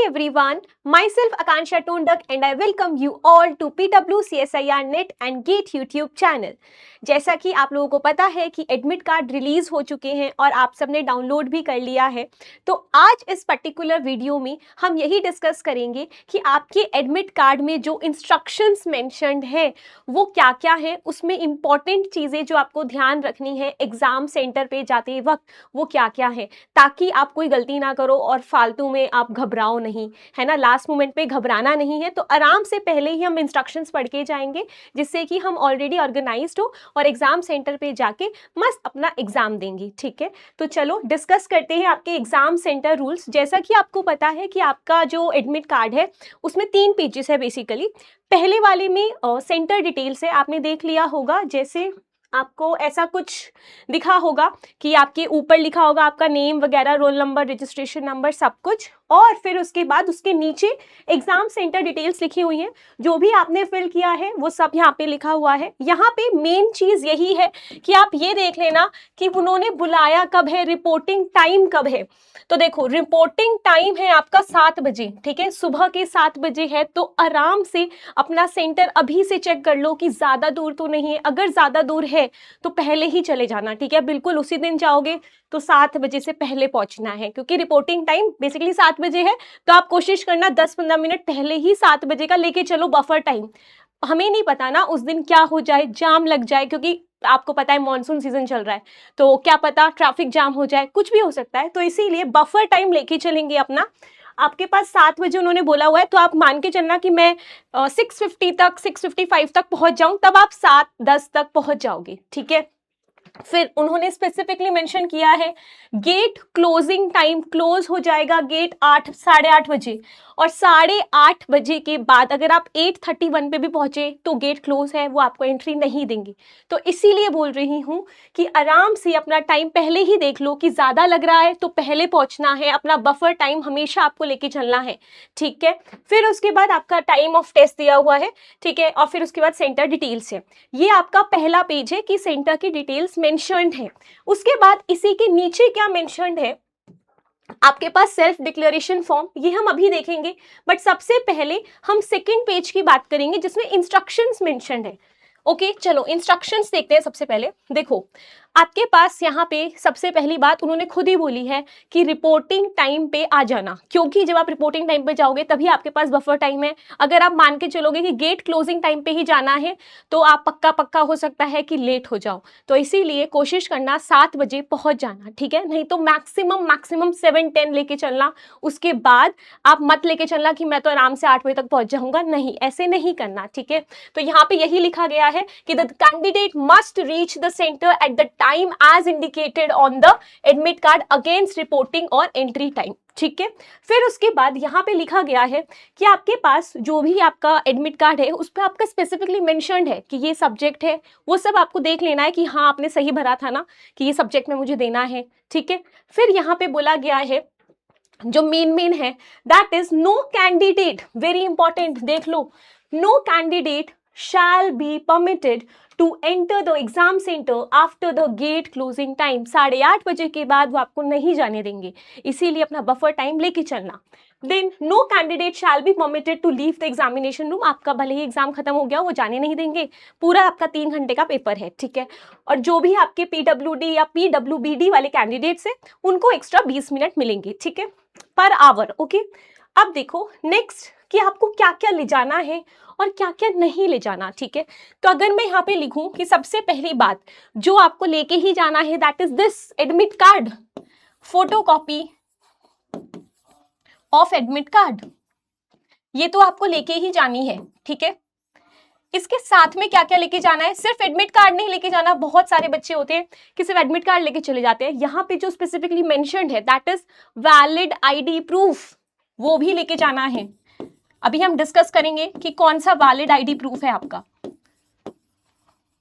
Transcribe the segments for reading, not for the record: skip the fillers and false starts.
Hi everyone, myself Akansha Tondak and I welcome you all to PW CSIR Net and GATE YouTube channel। जैसा कि आप लोगों को पता है कि एडमिट कार्ड रिलीज हो चुके हैं और आप सबने डाउनलोड भी कर लिया है, तो आज इस पर्टिकुलर वीडियो में हम यही डिस्कस करेंगे कि आपके एडमिट कार्ड में जो इंस्ट्रक्शंस मेंशन्ड है वो क्या क्या है, उसमें इंपॉर्टेंट चीज़ें जो आपको ध्यान रखनी है एग्ज़ाम सेंटर पे जाते वक्त वो क्या क्या है, ताकि आप कोई गलती ना करो और फालतू में आप घबराओ नहीं, है ना। लास्ट मोमेंट पे घबराना नहीं है, तो आराम से पहले ही हम इंस्ट्रक्शंस पढ़ के जाएंगे जिससे कि हम ऑलरेडी ऑर्गेनाइज्ड हो और एग्जाम सेंटर पे जाके मस्त अपना एग्जाम देंगे। ठीक है, तो चलो डिस्कस करते हैं आपके एग्जाम सेंटर रूल्स। जैसा कि आपको पता है कि आपका जो एडमिट कार्ड है उसमें 3 पेजेस है बेसिकली। पहले वाले में सेंटर डिटेल्स है, आपने देख लिया होगा। जैसे आपको ऐसा कुछ दिखा होगा कि आपके ऊपर लिखा होगा आपका नेम वगैरह, रोल नंबर, रजिस्ट्रेशन नंबर, सब कुछ, और फिर उसके बाद उसके नीचे एग्जाम सेंटर डिटेल्स लिखी हुई हैं। जो भी आपने फिल किया है वो सब यहाँ पे लिखा हुआ है। यहाँ पे मेन चीज़ यही है कि आप ये देख लेना कि उन्होंने बुलाया कब है, रिपोर्टिंग टाइम कब है। तो देखो, रिपोर्टिंग टाइम है आपका 7 बजे, ठीक है, सुबह के 7 बजे है। तो आराम से अपना सेंटर अभी से चेक कर लो कि ज़्यादा दूर तो नहीं है। अगर ज़्यादा दूर है तो पहले ही चले जाना, ठीक है। बिल्कुल उसी दिन जाओगे तो 7 बजे से पहले पहुंचना है, क्योंकि रिपोर्टिंग टाइम बेसिकली 7 बजे है। तो आप कोशिश करना 10-15 मिनट पहले ही 7 बजे का लेके चलो बफर टाइम। हमें नहीं पता ना उस दिन क्या हो जाए, जाम लग जाए, क्योंकि आपको पता है मॉनसून सीजन चल रहा है, तो क्या पता ट्रैफिक जाम हो जाए, कुछ भी हो सकता है। तो इसीलिए बफर टाइम लेके चलेंगे अपना। आपके पास 7 बजे उन्होंने बोला हुआ है, तो आप मान के चलना कि मैं 6:50 तक, 6:55 तक पहुंच जाऊं, तब आप 7:10 तक पहुंच जाओगे, ठीक है। फिर उन्होंने स्पेसिफिकली मेंशन किया है गेट क्लोजिंग टाइम, क्लोज हो जाएगा गेट 8-8:30 बजे, और 8:30 बजे के बाद अगर आप 8:31 पे भी पहुंचे तो गेट क्लोज है, वो आपको एंट्री नहीं देंगे। तो इसीलिए बोल रही हूँ कि आराम से अपना टाइम पहले ही देख लो कि ज़्यादा लग रहा है तो पहले पहुंचना है। अपना बफर टाइम हमेशा आपको लेके चलना है, ठीक है। फिर उसके बाद आपका टाइम ऑफ टेस्ट दिया हुआ है, ठीक है, और फिर उसके बाद सेंटर डिटेल्स है। ये आपका पहला पेज है कि सेंटर की डिटेल्स मेंशन्ड है। उसके बाद इसी के नीचे क्या मेंशन्ड है, आपके पास सेल्फ डिक्लेरेशन फॉर्म, ये हम अभी देखेंगे। बट सबसे पहले हम सेकंड पेज की बात करेंगे जिसमें इंस्ट्रक्शंस मेंशन्ड है। ओके, चलो इंस्ट्रक्शंस देखते हैं। सबसे पहले देखो, आपके पास यहाँ पे सबसे पहली बात उन्होंने खुद ही बोली है कि रिपोर्टिंग टाइम पे आ जाना, क्योंकि जब आप रिपोर्टिंग टाइम पे जाओगे तभी आपके पास बफर टाइम है। अगर आप मान के चलोगे कि गेट क्लोजिंग टाइम पे ही जाना है तो आप पक्का हो सकता है कि लेट हो जाओ। तो इसीलिए कोशिश करना 7 बजे पहुंच जाना, ठीक है। नहीं तो मैक्सिमम 7:10 लेके चलना। उसके बाद आप मत लेके चलना कि मैं तो आराम से 8 बजे तक पहुंच जाऊंगा, नहीं, ऐसे नहीं करना, ठीक है। तो यहाँ पे यही लिखा गया है कि the candidate must reach the centre at the time as indicated on the admit card against reporting और एंट्री टाइम, ठीक है। फिर उसके बाद यहाँ पे लिखा गया है कि आपके पास जो भी आपका एडमिट कार्ड है उस पर आपका स्पेसिफिकली मेंशन्ड है कि ये सब्जेक्ट है। वो सब आपको देख लेना है कि हाँ आपने सही भरा था ना, कि ये सब्जेक्ट में मुझे देना है, ठीक है। फिर यहाँ पे बोला गया है जो मेन है, that is no candidate, very important, देख लो, no candidate shall be permitted to enter the exam center after the gate closing time। 8:30 बजे के बाद वो आपको नहीं जाने देंगे, इसीलिए अपना बफर टाइम लेके चलना। Then no candidate shall be permitted to leave the examination room. आपका भले ही एग्जाम खत्म हो गया, वो जाने नहीं देंगे, पूरा आपका 3 घंटे का पेपर है, ठीक है। और जो भी आपके PWD या PWBD वाले कैंडिडेट्स हैं उनको एक्स्ट्रा 20 मिनट मिलेंगे, ठीक है, पर आवर। ओके, अब देखो नेक्स्ट कि आपको क्या क्या ले जाना है और क्या क्या नहीं ले जाना, ठीक है। तो अगर मैं यहाँ पे लिखूं कि सबसे पहली बात जो आपको लेके ही जाना है that is this admit card, photocopy of admit card, ये तो आपको लेके ही जानी है, ठीक है। इसके साथ में क्या क्या लेके जाना है, सिर्फ एडमिट कार्ड नहीं लेके जाना। बहुत सारे बच्चे होते हैं कि सिर्फ एडमिट कार्ड लेके चले जाते हैं। यहाँ पे जो स्पेसिफिकली मेंशन्ड है that is valid ID proof, वो भी लेके जाना है। अभी हम डिस्कस करेंगे कि कौन सा वैलिड आईडी प्रूफ है आपका,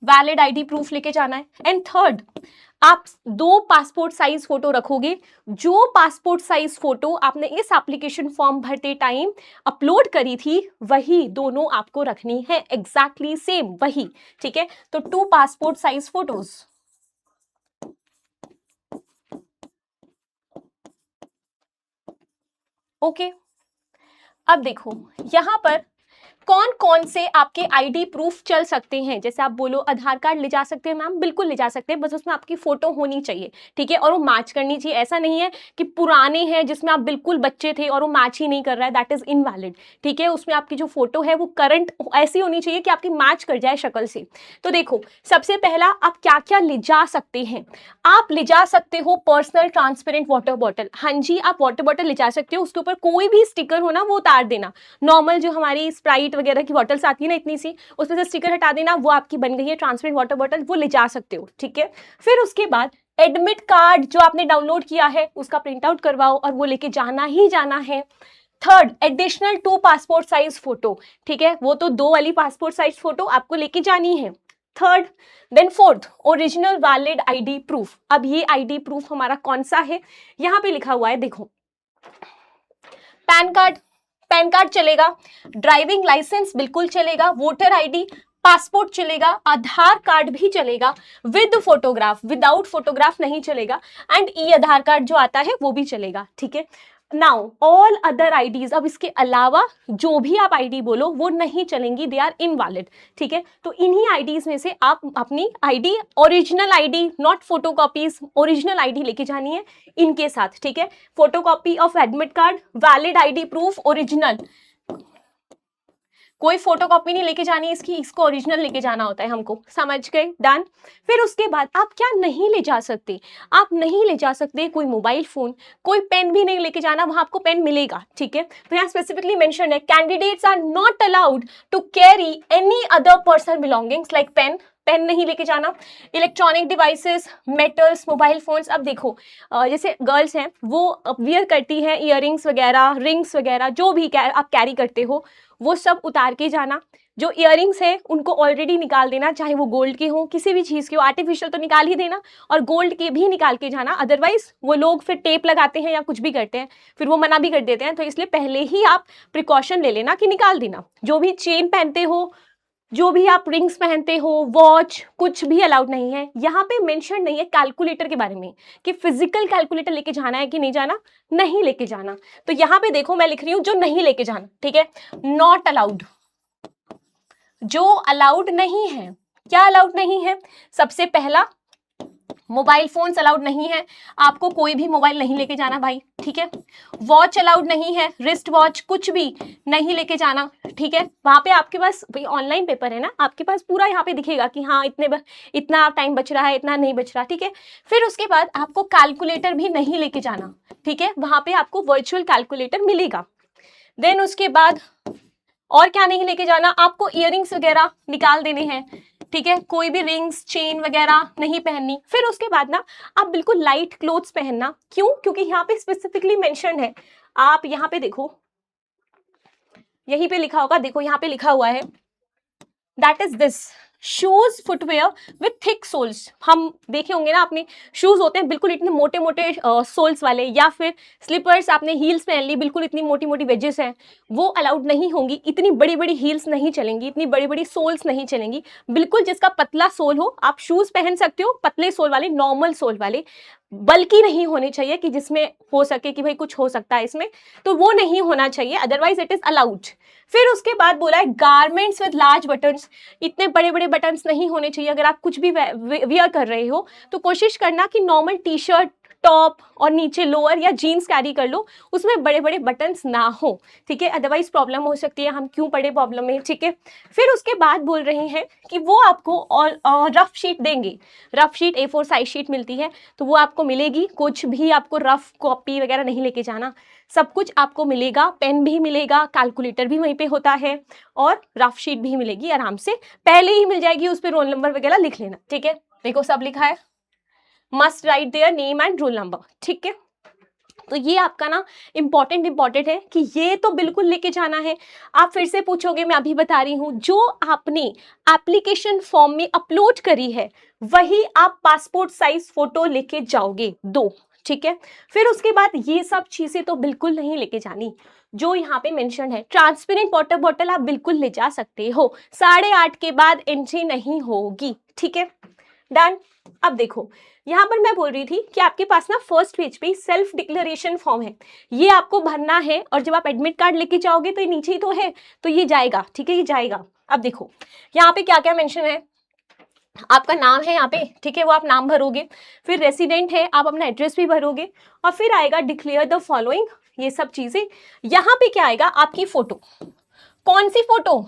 वैलिड आईडी प्रूफ लेके जाना है। एंड थर्ड, आप 2 पासपोर्ट साइज फोटो रखोगे। जो पासपोर्ट साइज फोटो आपने इस एप्लीकेशन फॉर्म भरते टाइम अपलोड करी थी वही दोनों आपको रखनी है, एग्जैक्टली सेम वही, ठीक है। तो 2 पासपोर्ट साइज फोटोज, ओके। अब देखो यहाँ पर कौन कौन से आपके आईडी प्रूफ चल सकते हैं। जैसे आप बोलो आधार कार्ड ले जा सकते हैं मैम, बिल्कुल ले जा सकते हैं, बस उसमें आपकी फोटो होनी चाहिए, ठीक है, और वो मैच करनी चाहिए। ऐसा नहीं है कि पुराने हैं जिसमें आप बिल्कुल बच्चे थे और वो मैच ही नहीं कर रहा है, दैट इज इनवैलिड, ठीक है। उसमें आपकी जो फोटो है वो करंट ऐसी होनी चाहिए कि आपकी मैच कर जाए शक्ल से। तो देखो सबसे पहला आप क्या क्या ले जा सकते हैं। आप ले जा सकते हो पर्सनल ट्रांसपेरेंट वाटर बॉटल। हाँ जी, आप वाटर बॉटल ले जा सकते हो, उसके ऊपर कोई भी स्टिकर हो ना वो उतार देना। नॉर्मल जो हमारी स्प्राइट वगैरह की बॉटल्स आती है ना इतनी सी, उसमें से स्टिकर हटा देना, वो आपकी बन गई है ट्रांसपेरेंट वाटर बॉटल, वो ले जा सकते हो, ठीक है। फिर उसके बाद एडमिट कार्ड जो आपने डाउनलोड किया है उसका प्रिंट आउट करवाओ और वो लेके जाना ही जाना है। Third, additional 2 passport size photo, ठीक है, वो तो 2 वाली पासपोर्ट साइज फोटो आपको लेके जानी है। Third, then fourth, original valid ID proof. अब ये आईडी प्रूफ हमारा कौन सा है, यहाँ पे लिखा हुआ है देखो, पैन कार्ड, पैन कार्ड चलेगा, ड्राइविंग लाइसेंस बिल्कुल चलेगा, वोटर आईडी, पासपोर्ट चलेगा, आधार कार्ड भी चलेगा विद फोटोग्राफ, विदाउट फोटोग्राफ नहीं चलेगा, एंड ई आधार कार्ड जो आता है वो भी चलेगा, ठीक है। नाउ ऑल अदर आईडीज, अब इसके अलावा जो भी आप आईडी बोलो वो नहीं चलेंगी, दे आर इनवैलिड, ठीक है। तो इन्हीं आईडीज में से आप अपनी ID, original ID, not photocopies, original ID लेके जानी है इनके साथ, ठीक है। Photocopy of admit card, valid ID proof, original, कोई फोटोकॉपी नहीं लेके जानी इसकी, इसको ओरिजिनल लेके जाना होता है हमको, समझ गए, डन। फिर उसके बाद आप क्या नहीं ले जा सकते, आप नहीं ले जा सकते कोई मोबाइल फोन, कोई पेन भी नहीं लेके जाना, वहां आपको पेन मिलेगा, ठीक है। तो यहाँ स्पेसिफिकली मेंशन है, candidates are not allowed to carry any other personal belongings like pen, pen नहीं लेके जाना, electronic devices, metals, mobile phones. अब देखो जैसे गर्ल्स हैं वो वियर करती हैं इयररिंग्स वगैरह, रिंग्स वगैरह, जो भी आप कैरी करते हो वो सब उतार के जाना। जो इयररिंग्स है उनको ऑलरेडी निकाल देना, चाहे वो गोल्ड के हो, किसी भी चीज़ के हो, आर्टिफिशियल तो निकाल ही देना, और गोल्ड के भी निकाल के जाना, अदरवाइज वो लोग फिर टेप लगाते हैं या कुछ भी करते हैं, फिर वो मना भी कर देते हैं। तो इसलिए पहले ही आप प्रिकॉशन ले लेना कि निकाल देना। जो भी चेन पहनते हो, जो भी आप रिंग्स पहनते हो, वॉच, कुछ भी अलाउड नहीं है। यहाँ पे मेंशन नहीं है कैलकुलेटर के बारे में कि फिजिकल कैलकुलेटर लेके जाना है कि नहीं जाना, नहीं लेके जाना। तो यहाँ पे देखो मैं लिख रही हूँ जो नहीं लेके जाना, ठीक है, नॉट अलाउड। जो अलाउड नहीं है, क्या अलाउड नहीं है, सबसे पहला मोबाइल फोन्स अलाउड नहीं है, आपको कोई भी मोबाइल नहीं लेके जाना भाई, ठीक है। वॉच अलाउड नहीं है, रिस्ट वॉच कुछ भी नहीं लेके जाना, ठीक है। वहां पे आपके पास भाई ऑनलाइन पेपर है ना, आपके पास पूरा यहाँ पे दिखेगा कि हाँ इतना टाइम बच रहा है, इतना नहीं बच रहा, ठीक है। फिर उसके बाद आपको कैलकुलेटर भी नहीं लेके जाना, ठीक है, वहां पे आपको वर्चुअल कैलकुलेटर मिलेगा। देन उसके बाद और क्या नहीं लेके जाना, आपको इयररिंग्स वगैरह निकाल देने हैं, ठीक है, कोई भी रिंग्स, चेन वगैरह नहीं पहननी। फिर उसके बाद ना आप बिल्कुल लाइट क्लोथ्स पहनना, क्यों, क्योंकि यहाँ पे स्पेसिफिकली मेंशन है, आप यहाँ पे देखो, यहीं पे लिखा होगा, देखो यहाँ पे लिखा हुआ है, that is this shoes footwear with thick soles. हम देखे होंगे ना, आपने शूज होते हैं बिल्कुल इतने मोटे मोटे सोल्स वाले, या फिर स्लीपर्स आपने हील्स पहन ली, बिल्कुल इतनी मोटी मोटी वेजेस हैं, वो अलाउड नहीं होंगी। इतनी बड़ी बड़ी हील्स नहीं चलेंगी, इतनी बड़ी बड़ी सोल्स नहीं चलेंगी। बिल्कुल जिसका पतला सोल हो आप शूज पहन सकते हो, पतले सोल वाले, नॉर्मल सोल वाले, बल्कि नहीं होने चाहिए कि जिसमें हो सके कि भाई कुछ हो सकता है इसमें, तो वो नहीं होना चाहिए, अदरवाइज इट इज अलाउड। फिर उसके बाद बोला है गारमेंट्स विद लार्ज बटन्स, इतने बड़े बड़े बटन्स नहीं होने चाहिए। अगर आप कुछ भी वियर कर रहे हो तो कोशिश करना कि नॉर्मल टी शर्ट, टॉप और नीचे लोअर या जीन्स कैरी कर लो, उसमें बड़े बड़े बटन्स ना हो, ठीक है, अदरवाइज प्रॉब्लम हो सकती है। हम क्यों पड़े प्रॉब्लम में, ठीक है। फिर उसके बाद बोल रहे हैं कि वो आपको रफ शीट देंगे, rough sheet A4 size sheet मिलती है, तो वो आपको मिलेगी। कुछ भी आपको रफ कॉपी वगैरह नहीं लेके जाना, सब कुछ आपको मिलेगा, पेन भी मिलेगा, कैलकुलेटर भी वहीं पे होता है, और रफ शीट भी मिलेगी आराम से, पहले ही मिल जाएगी, उस पर रोल नंबर वगैरह लिख लेना, ठीक है। देखो सब लिखा है, must write their name and roll number, ठीक है। तो ये आपका ना इंपॉर्टेंट है कि ये तो बिल्कुल लेके जाना है। आप फिर से पूछोगे, मैं अभी बता रही हूँ, जो आपने एप्लीकेशन फॉर्म में अपलोड करी है वही आप पासपोर्ट साइज फोटो लेके जाओगे, 2, ठीक है। फिर उसके बाद ये सब चीजें तो बिल्कुल नहीं लेके जानी जो यहाँ पे मेंशन है। ट्रांसपेरेंट वाटर बॉटल आप बिल्कुल ले जा सकते हो, 8:30 के बाद एंट्री नहीं होगी, ठीक है। डन। अब देखो यहाँ पर मैं बोल रही थी कि आपके पास ना फर्स्ट पेज पे सेल्फ डिक्लेरेशन फॉर्म है, ये आपको भरना है और जब आप एडमिट कार्ड लेके जाओगे तो ये नीचे ही तो है, तो ये जाएगा, ठीक है, ये जाएगा। अब देखो यहाँ पे क्या क्या मेंशन है, आपका नाम है यहाँ पे, ठीक है, वो आप नाम भरोगे, फिर रेसिडेंट है आप अपना एड्रेस भी भरोगे, और फिर आएगा डिक्लेयर द फॉलोइंग, ये सब चीजें। यहाँ पे क्या आएगा, आपकी फोटो, कौन सी फोटो,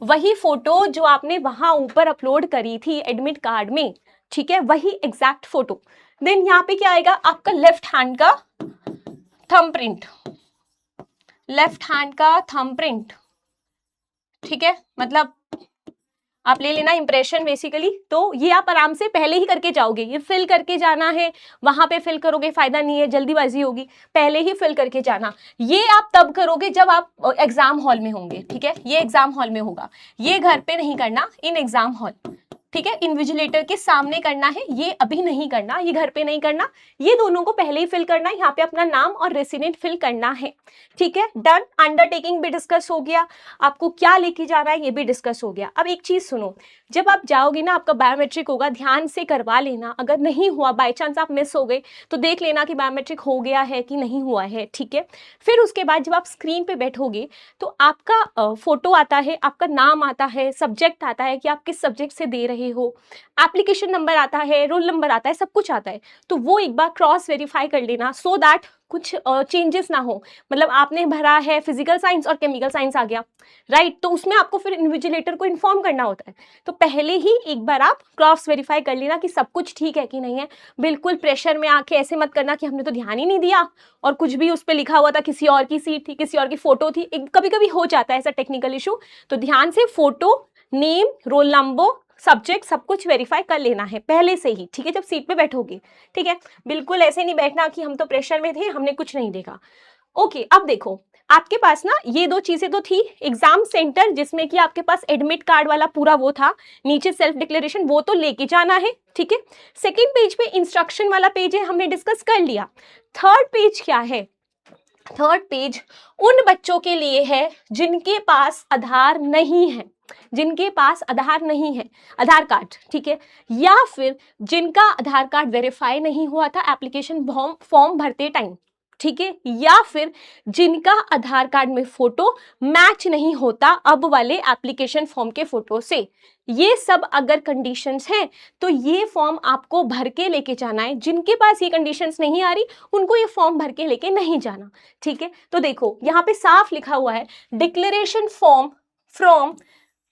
वही फोटो जो आपने वहां ऊपर अपलोड करी थी एडमिट कार्ड में, ठीक है, वही एग्जैक्ट फोटो। देन यहाँ पे क्या आएगा, आपका लेफ्ट हैंड का थंब प्रिंट, लेफ्ट हैंड का थंब प्रिंट, ठीक है, मतलब आप ले लेना इंप्रेशन बेसिकली। तो ये आप आराम से पहले ही करके जाओगे, ये फिल करके जाना है, वहां पे फिल करोगे फायदा नहीं है, जल्दीबाजी होगी, पहले ही फिल करके जाना। ये आप तब करोगे जब आप एग्जाम हॉल में होंगे, ठीक है, ये एग्जाम हॉल में होगा, ये घर पे नहीं करना, इन एग्जाम हॉल, ठीक है, इन्विजिलेटर के सामने करना है, ये अभी नहीं करना, ये घर पे नहीं करना, ये दोनों को पहले ही फिल करना है, यहाँ पे अपना नाम और रेसिडेंट फिल करना है, ठीक है, डन। अंडरटेकिंग भी डिस्कस हो गया, आपको क्या लेके जाना है ये भी डिस्कस हो गया। अब एक चीज सुनो, जब आप जाओगे ना आपका बायोमेट्रिक होगा, ध्यान से करवा लेना, अगर नहीं हुआ बाई चांस आप मिस हो गए तो देख लेना कि बायोमेट्रिक हो गया है कि नहीं हुआ है, ठीक है। फिर उसके बाद जब आप स्क्रीन पे बैठोगे तो आपका फोटो आता है, आपका नाम आता है, सब्जेक्ट आता है कि आप किस सब्जेक्ट से दे रहे हो, एप्लीकेशन नंबर आता है, रोल नंबर आता है, सब कुछ आता है। तो वो एक बार क्रॉस वेरीफाई कर लेना सो दैट कुछ चेंजेस ना हो। मतलब आपने भरा है फिजिकल साइंस और केमिकल साइंस आ गया, राइट, तो उसमें आपको फिर इन्विजिलेटर को इन्फॉर्म करना होता है, तो पहले ही एक बार आप क्रॉस वेरीफाई कर लेना कि सब कुछ ठीक है कि नहीं है। बिल्कुल प्रेशर में आके ऐसे मत करना कि हमने तो ध्यान ही नहीं दिया और कुछ भी उस पर लिखा हुआ था, किसी और की सीट थी, किसी और की फोटो थी, कभी कभी हो जाता है ऐसा टेक्निकल इशू। तो ध्यान से photo, name, roll number, subject सब कुछ वेरीफाई कर लेना है पहले से ही, ठीक है, जब सीट पे बैठोगे, ठीक है। बिल्कुल ऐसे नहीं बैठना कि हम तो प्रेशर में थे, हमने कुछ नहीं देखा। ओके, अब देखो आपके पास ना ये दो चीजें तो थी, एग्जाम सेंटर जिसमें कि आपके पास एडमिट कार्ड वाला पूरा वो था, नीचे सेल्फ डिक्लेरेशन, वो तो लेके जाना है, ठीक है। सेकेंड पेज पे इंस्ट्रक्शन वाला पेज है, हमने डिस्कस कर लिया। थर्ड पेज क्या है, थर्ड पेज उन बच्चों के लिए है जिनके पास आधार नहीं है, जिनके पास आधार नहीं है, आधार कार्ड, ठीक है, या फिर जिनका आधार कार्ड वेरीफाई नहीं हुआ था एप्लीकेशन फॉर्म भरते टाइम, ठीक है, या फिर जिनका आधार कार्ड में फोटो मैच नहीं होता अब वाले एप्लीकेशन फॉर्म के फोटो से। ये सब अगर कंडीशंस हैं तो ये फॉर्म आपको भर के लेके जाना है। जिनके पास ये कंडीशंस नहीं आ रही उनको ये फॉर्म भर के लेके नहीं जाना, ठीक है। तो देखो यहाँ पे साफ लिखा हुआ है, declaration form from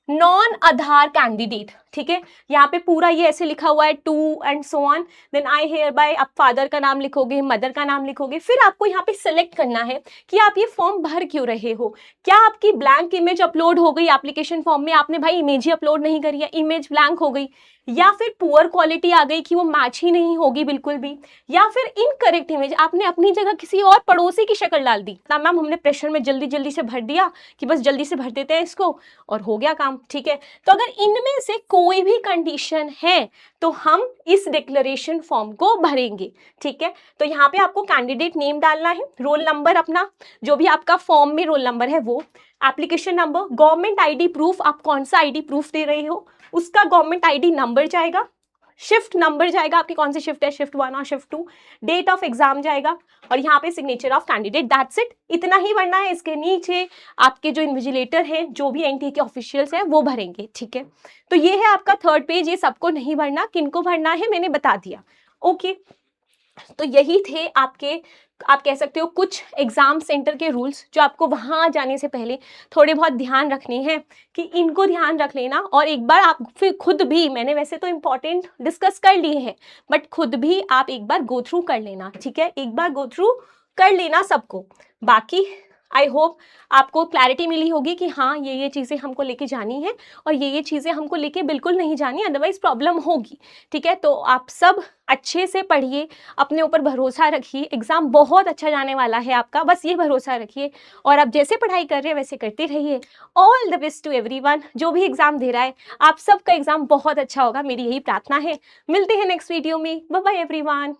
non Aadhaar candidate, ठीक है, यहाँ पे पूरा ये ऐसे लिखा हुआ है, to and so on. Then I hereby, आप फादर का नाम लिखोगे, मदर का नाम लिखोगे, फिर आपको यहाँ पे सिलेक्ट करना है कि आप ये फॉर्म भर क्यों रहे हो। क्या आपकी ब्लैंक इमेज अपलोड हो गई एप्लीकेशन फॉर्म में, आपने भाई इमेज ही अपलोड नहीं करी है, इमेज ब्लैंक हो गई, या फिर पुअर क्वालिटी आ गई कि वो मैच ही नहीं होगी बिल्कुल भी, या फिर इनकरेक्ट इमेज, आपने अपनी जगह किसी और पड़ोसी की शक्ल डाल दी ना, मैम हमने प्रेशर में जल्दी जल्दी से भर दिया कि बस जल्दी से भर देते हैं इसको और हो गया काम, ठीक है। तो अगर इनमें से कोई भी कंडीशन है तो हम इस डिक्लेरेशन फॉर्म को भरेंगे, ठीक है। तो यहाँ पे आपको कैंडिडेट नेम डालना है, रोल नंबर अपना, जो भी आपका फॉर्म में रोल नंबर है वो, application number, government ID proof, आप कौन सा आईडी प्रूफ दे रहे हो उसका गवर्नमेंट आईडी नंबर जाएगा, शिफ्ट नंबर जाएगा, आपकी कौन सी शिफ्ट है, शिफ्ट 1 और शिफ्ट 2, डेट ऑफ एग्जाम जाएगा, और यहाँ पे signature of candidate, that's it, इतना ही भरना है। इसके नीचे आपके जो इन्विजिलेटर हैं, जो भी एनटीए के ऑफिशियल्स हैं वो भरेंगे, ठीक है। तो ये है आपका थर्ड पेज, ये सबको नहीं भरना, किनको भरना है मैंने बता दिया, ओके। तो यही थे आपके, आप कह सकते हो कुछ एग्जाम सेंटर के रूल्स जो आपको वहां जाने से पहले थोड़े बहुत ध्यान रखने हैं, कि इनको ध्यान रख लेना। और एक बार आप फिर खुद भी, मैंने वैसे तो इम्पोर्टेंट डिस्कस कर लिए हैं बट खुद भी आप एक बार गो थ्रू कर लेना, ठीक है, एक बार गो थ्रू कर लेना सबको। बाकी आई होप आपको क्लैरिटी मिली होगी कि हाँ ये चीज़ें हमको लेके जानी है और ये चीज़ें हमको लेके बिल्कुल नहीं जानी, अदरवाइज प्रॉब्लम होगी, ठीक है। तो आप सब अच्छे से पढ़िए, अपने ऊपर भरोसा रखिए, एग्ज़ाम बहुत अच्छा जाने वाला है आपका, बस ये भरोसा रखिए और आप जैसे पढ़ाई कर रहे हैं वैसे करते रहिए। All the best to everyone, जो भी एग्ज़ाम दे रहा है आप सबका एग्ज़ाम बहुत अच्छा होगा, मेरी यही प्रार्थना है। मिलते हैं नेक्स्ट वीडियो में, बाय बाय एवरीवन।